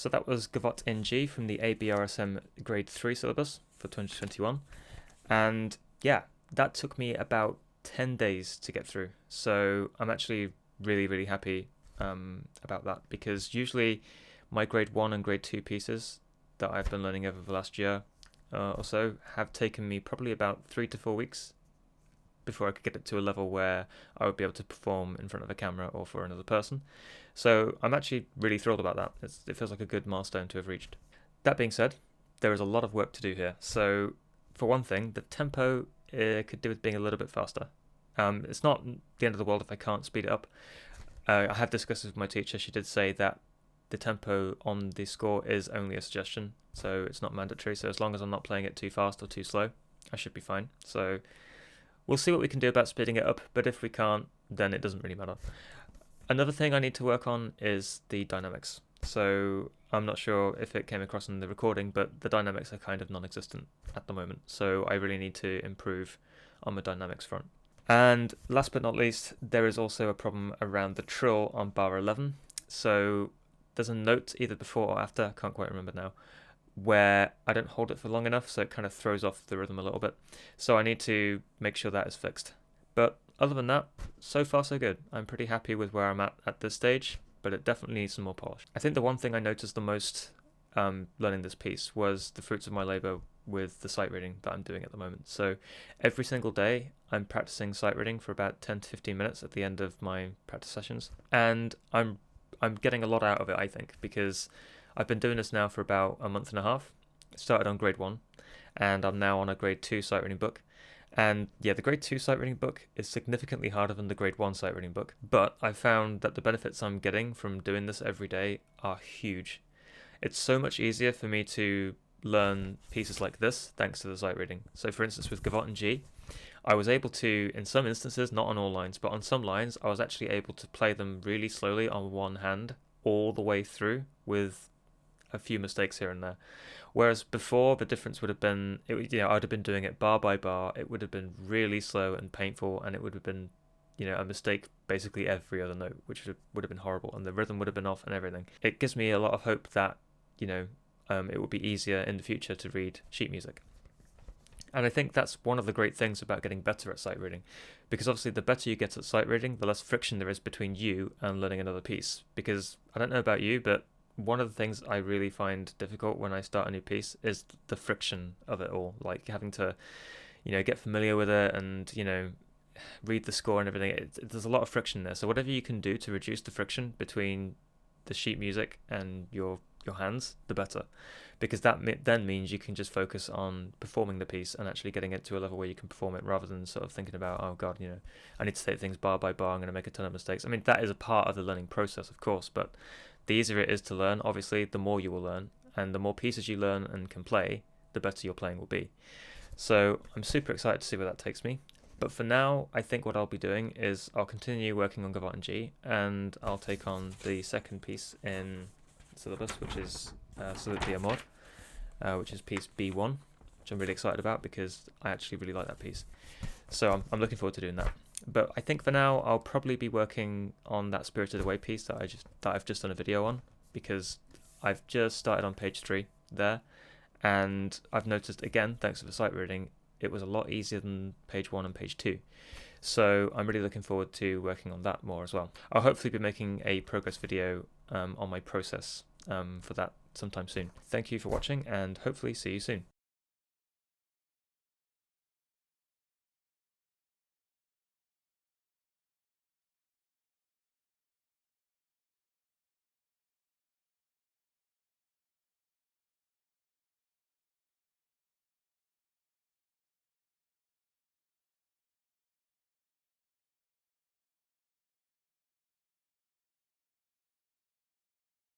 So that was Gavotte in G from the ABRSM Grade 3 syllabus for 2021. And yeah, that took me about 10 days to get through. So I'm actually really, really happy about that, because usually my Grade 1 and Grade 2 pieces that I've been learning over the last year or so have taken me probably about 3 to 4 weeks before I could get it to a level where I would be able to perform in front of a camera or for another person. So I'm actually really thrilled about that. It feels like a good milestone to have reached. That being said, there is a lot of work to do here. So for one thing, the tempo could do with being a little bit faster. It's not the end of the world if I can't speed it up. I have discussed this with my teacher. She did say that the tempo on the score is only a suggestion, so it's not mandatory. So as long as I'm not playing it too fast or too slow, I should be fine. So we'll see what we can do about speeding it up, but if we can't, then it doesn't really matter. Another thing I need to work on is the dynamics. So I'm not sure if it came across in the recording, but the dynamics are kind of non-existent at the moment. So I really need to improve on the dynamics front. And last but not least, there is also a problem around the trill on bar 11. So there's a note either before or after, I can't quite remember now, where I don't hold it for long enough, so it kind of throws off the rhythm a little bit. So I need to make sure that is fixed. But other than that, so far so good. I'm pretty happy with where I'm at this stage, but it definitely needs some more polish. I think the one thing I noticed the most learning this piece was the fruits of my labour with the sight reading that I'm doing at the moment. So every single day I'm practicing sight reading for about 10 to 15 minutes at the end of my practice sessions, and I'm getting a lot out of it, I think, because I've been doing this now for about a month and a half. I started on Grade 1 and I'm now on a Grade 2 sight reading book. And yeah, the Grade 2 sight reading book is significantly harder than the Grade 1 sight reading book, but I found that the benefits I'm getting from doing this every day are huge. It's so much easier for me to learn pieces like this thanks to the sight reading. So for instance, with Gavotte and G, I was able to, in some instances, not on all lines, but on some lines, I was actually able to play them really slowly on one hand all the way through with a few mistakes here and there. Whereas before, the difference would have been, I'd have been doing it bar by bar. It would have been really slow and painful, and it would have been, a mistake basically every other note, which would have been horrible, and the rhythm would have been off and everything. It gives me a lot of hope that, it will be easier in the future to read sheet music. And I think that's one of the great things about getting better at sight reading, because obviously the better you get at sight reading, the less friction there is between you and learning another piece. Because I don't know about you, but one of the things I really find difficult when I start a new piece is the friction of it all, like having to, get familiar with it and, read the score and everything. There's a lot of friction there. So whatever you can do to reduce the friction between the sheet music and your hands, the better, because that then means you can just focus on performing the piece and actually getting it to a level where you can perform it, rather than sort of thinking about, oh god, I need to take things bar by bar, I'm going to make a ton of mistakes. I mean, that is a part of the learning process, of course, but the easier it is to learn, obviously, the more you will learn, and the more pieces you learn and can play, the better your playing will be. So I'm super excited to see where that takes me. But for now, I think what I'll be doing is I'll continue working on Gavotte and G, and I'll take on the second piece in syllabus, which is Salute the Amor, which is piece B1, which I'm really excited about because I actually really like that piece. So I'm looking forward to doing that. But I think for now I'll probably be working on that Spirited Away piece that I've just done a video on, because I've just started on page 3 there, and I've noticed again, thanks to the sight reading, it was a lot easier than page 1 and page 2. So I'm really looking forward to working on that more as well. I'll hopefully be making a progress video on my process for that sometime soon. Thank you for watching, and hopefully see you soon.